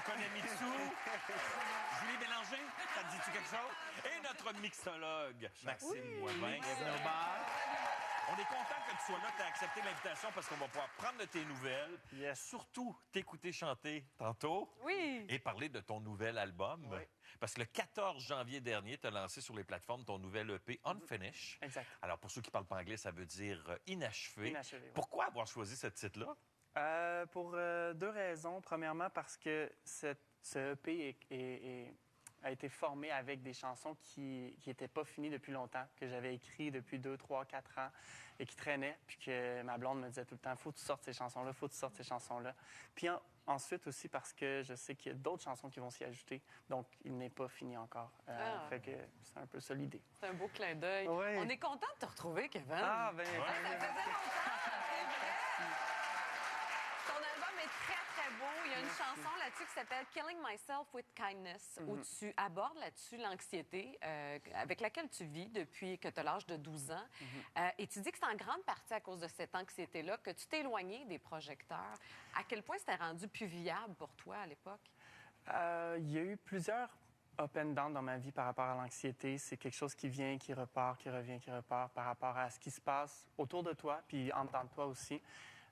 Tu connais Mitsou? Julie Bélanger, ça te dit-tu quelque chose? Et notre mixologue, Maxime Boivin. Bienvenue au bar. On est content que tu sois là, que tu as accepté l'invitation parce qu'on va pouvoir prendre de tes nouvelles. Yes. Surtout t'écouter chanter tantôt. Oui. Et parler de ton nouvel album. Oui. Parce que le 14 janvier dernier, tu as lancé sur les plateformes ton nouvel EP Unfinished. Exact. Alors, pour ceux qui parlent pas anglais, ça veut dire inachevé. Inachevé, oui. Pourquoi avoir choisi ce titre-là? Pour deux raisons. Premièrement, parce que ce EP a été formé avec des chansons qui n'étaient pas finies depuis longtemps, que j'avais écrites depuis 2, 3, 4 ans et qui traînaient, puis que ma blonde me disait tout le temps, « Faut que tu sortes ces chansons-là, faut que tu sortes ces chansons-là. » Puis ensuite aussi parce que je sais qu'il y a d'autres chansons qui vont s'y ajouter, donc il n'est pas fini encore. Fait que c'est un peu ça l'idée. C'est un beau clin d'œil. Oui. On est content de te retrouver, Kevin. Ah, ben... Ça faisait longtemps, c'est vrai. Ton album est très, très beau. Il y a une chanson là-dessus qui s'appelle « Killing Myself with Kindness » où tu abordes là-dessus l'anxiété avec laquelle tu vis depuis que tu as l'âge de 12 ans. Et tu dis que c'est en grande partie à cause de cette anxiété-là que tu t'es éloigné des projecteurs. À quel point c'était rendu plus viable pour toi à l'époque? Il y a eu plusieurs up and down dans ma vie par rapport à l'anxiété. C'est quelque chose qui vient, qui repart, qui revient, qui repart par rapport à ce qui se passe autour de toi, puis en dedans de toi aussi.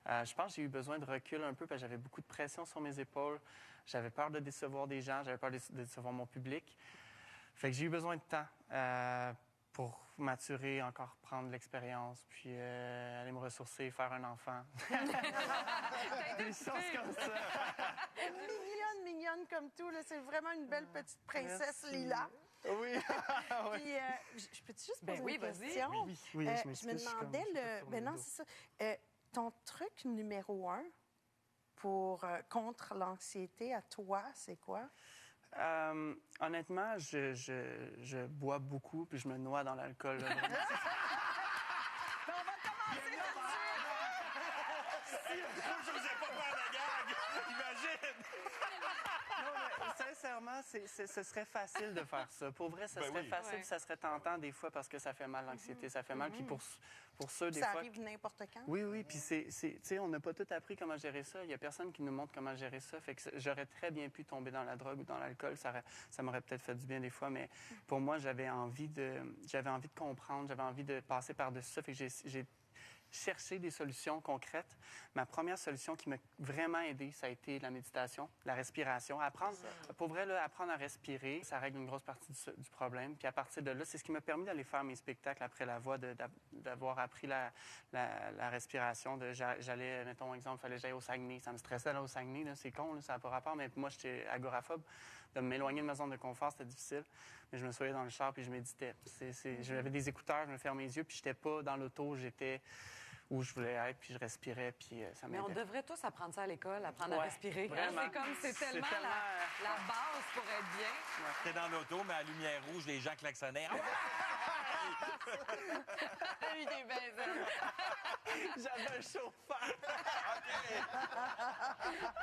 Je pense que j'ai eu besoin de recul un peu parce que j'avais beaucoup de pression sur mes épaules. J'avais peur de décevoir des gens, j'avais peur de décevoir mon public. Fait que j'ai eu besoin de temps pour maturer, encore prendre l'expérience, puis aller me ressourcer, faire un enfant. Des choses comme ça. Mignonne comme tout. Là. C'est vraiment une belle petite princesse Merci. Lila. Oui. Puis, je peux-tu juste Ben poser oui, une vas-y. question? Oui, je je m'excuse, me je suis comme- demandais, je suis pas ben non, tourné c'est ça. Ton truc numéro 1 pour contre l'anxiété à toi, c'est quoi? Honnêtement, je bois beaucoup, puis je me noie dans l'alcool. là. Je n'osais pas faire la gag! Imagine! Non, mais sincèrement, ce serait facile de faire ça. Pour vrai, ça Ben serait oui. facile, Ouais. ça serait tentant des fois parce que ça fait mal, l'anxiété, ça fait mal. Puis pour ceux, des Ça fois... arrive n'importe quand? Oui, puis tu sais, on n'a pas tout appris comment gérer ça. Il n'y a personne qui nous montre comment gérer ça. Fait que j'aurais très bien pu tomber dans la drogue ou dans l'alcool. Ça m'aurait peut-être fait du bien des fois, mais pour moi, j'avais envie de comprendre, j'avais envie de passer par-dessus ça. Fait que j'ai cherché des solutions concrètes. Ma première solution qui m'a vraiment aidée, ça a été la méditation, la respiration. Pour vrai, là, apprendre à respirer, ça règle une grosse partie du problème. Puis à partir de là, c'est ce qui m'a permis d'aller faire mes spectacles après la voix, d'avoir appris la respiration. J'allais, mettons, exemple, il fallait que j'aille au Saguenay. Ça me stressait d'aller au Saguenay, là, c'est con, là, ça n'a pas rapport, mais moi, j'étais agoraphobe. De m'éloigner de ma zone de confort, c'était difficile. Mais je me soyais dans le char puis je méditais. J'avais des écouteurs, je me fermais les yeux, puis j'étais pas dans l'auto, j'étais où je voulais être, puis je respirais, puis ça Mais on m'aidait. devrait tous apprendre ça à l'école, apprendre à Ouais, respirer. vraiment. C'est tellement la base pour être bien. T'es dans l'auto, mais à la lumière rouge, les gens klaxonnaient. Lui, des baisers. J'avais un chauffeur.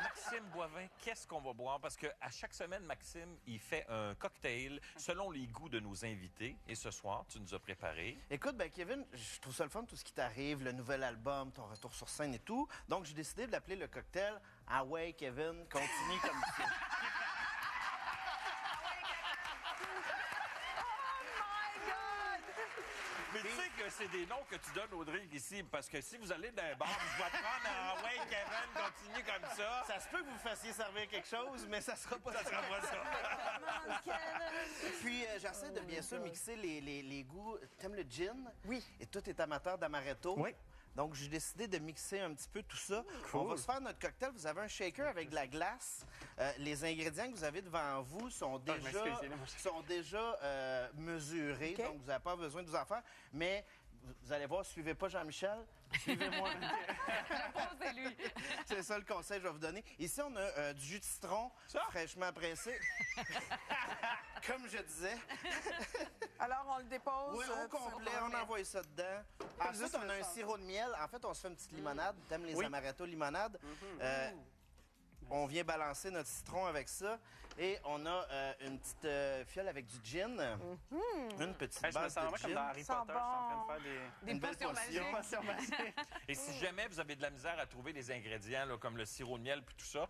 Maxime Boivin, qu'est-ce qu'on va boire? Parce qu'à chaque semaine, Maxime, il fait un cocktail selon les goûts de nos invités. Et ce soir, tu nous as préparé. Écoute, ben Kevin, je trouve ça le fun, tout ce qui t'arrive, le nouvel album, ton retour sur scène et tout. Donc, j'ai décidé de l'appeler le cocktail « Ah ouais, Kevin, continue comme ça ». Mais tu sais que c'est des noms que tu donnes aux drinks ici. Parce que si vous allez dans un bar, je vais te prendre un « Ouais, Kevin, continue comme ça ». Ça se peut que vous fassiez servir quelque chose, mais ça sera pas Ça sera pas ça. Puis, j'essaie de bien sûr mixer les goûts. T'aimes le gin? Oui. Et toi, t'es amateur d'amaretto? Oui. Donc, j'ai décidé de mixer un petit peu tout ça. Cool. On va se faire notre cocktail. Vous avez un shaker avec de la glace. Les ingrédients que vous avez devant vous sont je m'excuse, déjà mesurés. OK. Donc, vous n'avez pas besoin de vous en faire. Mais vous allez voir, suivez pas Jean-Michel. Suivez-moi. Posez-lui. C'est ça le conseil que je vais vous donner. Ici, on a du jus de citron fraîchement pressé. Comme je disais. Alors, on le dépose. Oui, au complet, on envoie ça dedans. Ensuite, on a un sirop de miel. En fait, on se fait une petite limonade. T'aimes les Oui. amaretto limonade? On vient balancer notre citron avec ça. Et on a une petite fiole avec du gin. Une petite Hey, je me base sens de vraiment comme dans gin. Harry Ça Potter. Je suis en train de bon. faire Des Une belle potions potion. magiques. Et si jamais vous avez de la misère à trouver des ingrédients, là, comme le sirop de miel puis tout ça,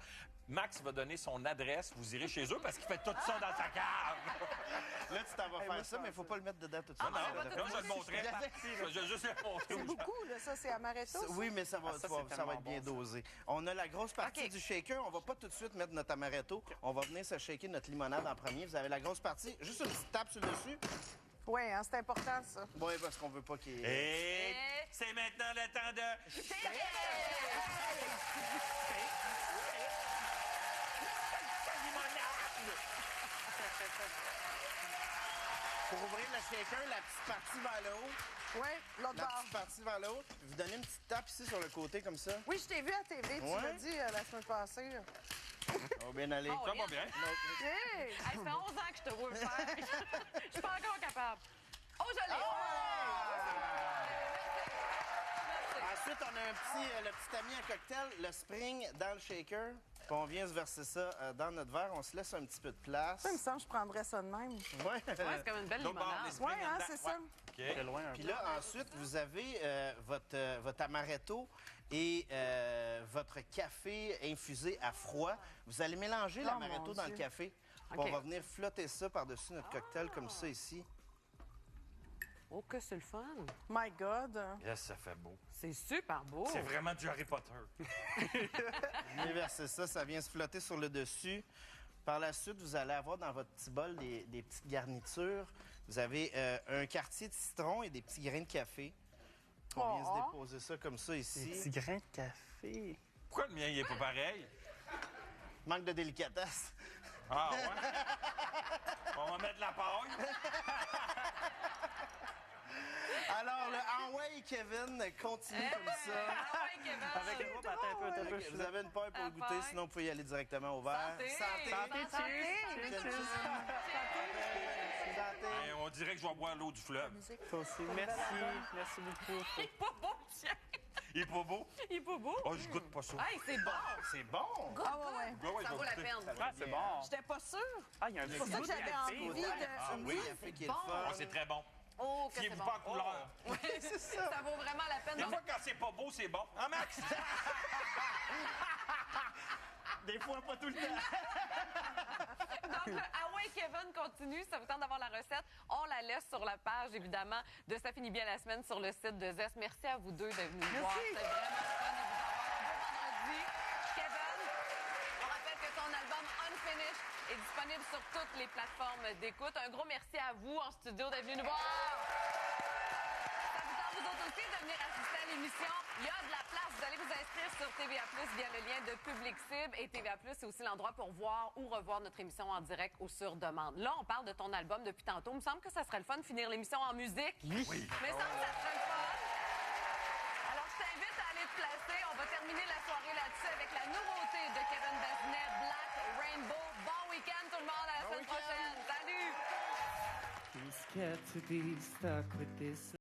Max va donner son adresse. Vous irez chez eux parce qu'il fait tout ça dans sa cave. Là, tu t'en vas moi, faire ça, mais il ne faut pas le mettre dedans tout de suite. Non, on va non, tout là, je le montrais. Je vais juste le montrer. C'est beaucoup, là, ça, c'est amaretto. ça? Oui, mais ça va, Ah, ça, tu vas- c'est ça va tellement être bien bon, dosé. On a la grosse partie OK. du shaker. On va pas tout de suite mettre notre amaretto. On va venir se shaker notre limonade en premier. Vous avez la grosse partie. Juste une petite tape sur le dessus. Oui, hein, c'est important, ça. Oui, parce qu'on veut pas qu'il y ait... Et c'est maintenant le temps de... Pour ouvrir le shaker, la petite partie vers le haut. Oui, l'autre La bord. petite partie vers le haut. Vous donnez une petite tape ici sur le côté, comme ça. Oui, je t'ai vu à TV, tu Ouais. l'as dit la semaine passée. Ça va bien aller. Oh, Ça va bien. Hey! Hey, ça fait 11 ans que je te vois le faire. Je suis pas encore capable. Oh, je l'ai! Ensuite, on a le petit ami à cocktail, le spring dans le shaker. Puis on vient se verser ça dans notre verre. On se laisse un petit peu de place. Ça, il me semble que je prendrais ça de même. Ouais. Ouais, c'est comme une belle L'autre bord, les limonade. springs Oui, hein, dedans. c'est ça. OK. C'est loin un Puis peu. là, ensuite, vous avez votre amaretto et votre café infusé à froid. Vous allez mélanger Oh, l'amaretto mon dans le Dieu. café. Puis OK. on va venir flotter ça par-dessus notre cocktail comme ça ici. Oh, que c'est le fun. My God. Yes, ça fait beau. C'est super beau. C'est vraiment du Harry Potter. Venez verser ça, ça vient se flotter sur le dessus. Par la suite, vous allez avoir dans votre petit bol des petites garnitures. Vous avez un quartier de citron et des petits grains de café. On vient se déposer ça comme ça Des ici. petits grains de café. Pourquoi le mien, il est pas pareil? Manque de délicatesse. Ah, ouais? On va mettre la paille. Alors, le Anway Kevin continue comme ça. Ah ouais, Kevin. Avec le groupe, attends un peu. Vous avez une paille pour La le goûter, paille. sinon vous pouvez y aller directement au verre. Santé. Santé. Santé, cheers. Santé. Et on dirait que je vais boire l'eau du fleuve. Toi aussi. Merci. Merci beaucoup. Il est pas beau, le chien. Il est pas beau? Il est pas beau. Oh, je goûte pas ça. Hey, c'est bon. C'est bon. Ah, ouais, ouais. Ah ouais, je Ça vais vaut la goûter. peine. Ah, c'est bon. J'étais pas sûre. Ah, il y a un petit C'est pour ça goût que de j'avais café. envie de... Ah oui, il y a fait qu'il est le bon. fun. Oh, c'est très bon. Oh, que c'est Fiez-vous bon. pas en couleur. Oui, c'est ça. Ça vaut vraiment la peine. Des Donc, fois, quand c'est pas beau, c'est bon. Hein, Max? Des fois, pas tout le temps. Donc, le Hawaii Kevin continue. Ça vous tente d'avoir la recette. On la laisse sur la page, évidemment, de Ça finit bien la semaine sur le site de Zest. Merci à vous deux d'être venus nous voir. C'était vraiment fun de vous avoir. Un beau vendredi. Kevin, on rappelle que ton album Unfinished est disponible sur toutes les plateformes d'écoute. Un gros merci à vous en studio d'être venus nous voir. Ça vous tente, vous autres aussi, de venir assister à l'émission. Il y a de la place. Vous allez vous inscrire sur TVA+, via le lien de Public Cible. Et TVA+, c'est aussi l'endroit pour voir ou revoir notre émission en direct ou sur demande. Là, on parle de ton album depuis tantôt. Il me semble que ça serait le fun de finir l'émission en musique. Oui. Mais il me semble que ça serait le fun. Alors, je t'invite à aller te placer. On va terminer la soirée là-dessus avec la nouveauté de Kevin Bazinet, Black Rainbow. Bon week-end, tout le monde. À la semaine prochaine. Salut! I'm scared to be stuck with this